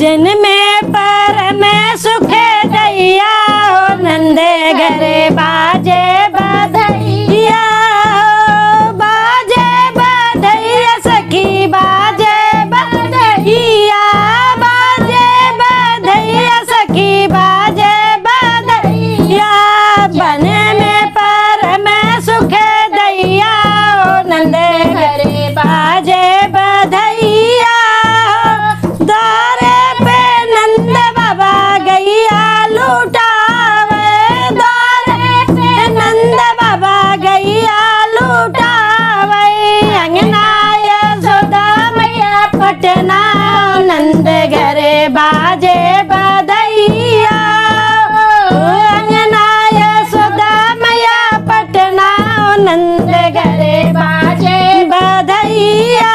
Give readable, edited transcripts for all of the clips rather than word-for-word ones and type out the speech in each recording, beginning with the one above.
जिनमे पर में सुखे दैया ओ नंदे घरे बाजे बधैया बाजे बधैया सखी बाजे बधैया बाजे बधैया सखी बाजे बधैया बन में पर में सुखे दैया ओ नंदे घरे बाजे बधैया द्वारे पे नंद बाबा गैया लुटावे द्वारे पे नंद बाबा गैया लुटावे अंगना यशोदा मैया पटना नंद घरे बाजे बधैया अंगना यशोदा मैया पटना नंद घरे बाजे बधैया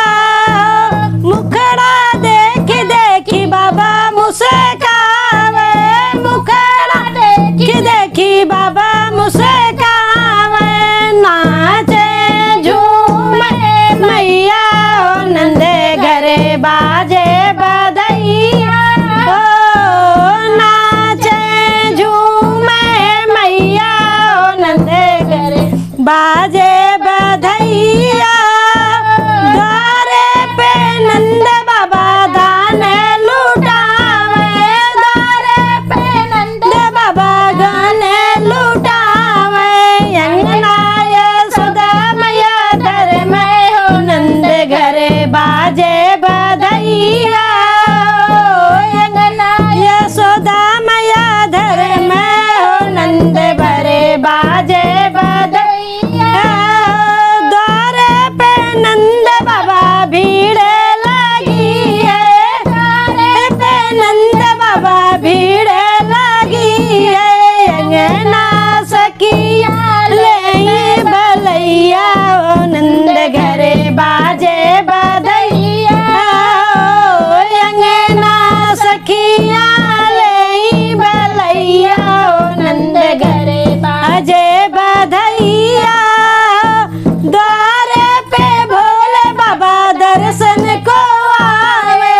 मुखड़ा देख देखी बाबा मुस्कावे मुखड़ा देख देखी बाबा मुस्कावे नाचे झूमे मैया ओ नंदे घरे बाजे बधैया ओ नाचे झूमे मैया ओ नंदे घरे बाजे बधैया द्वारे पे नंद बाबा दान लुटावे द्वारे पे नंद बाबा गान लुटावे अंगना यशोदा मैया धर में हो नंद घरे बाजे बधैया अंगना यशोदा मैया धर में हो नंद भरे बाजे बधैया द्वारे पे नंद बाबा भीड़ लगी है द्वारे पे नंद बाबा भीड़ लगी है अंगना सखिया ले भलैया ओ नंद घरे बाजे बधैया अंगना सखिया ले भलैया ओ नंद घरे बाजे बधैया द्वारे पे भोले बाबा दर्शन को आवे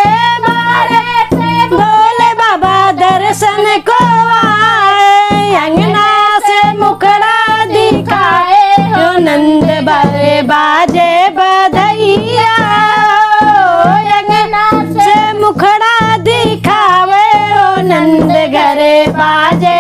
द्वारे पे भोले बाबा दर्शन को आए अंगना से मुखड़ा दिखाए ओ नंद भरे बाजे बधैया अंगना से मुखड़ा दिखावे ओ नंद घरे बाजे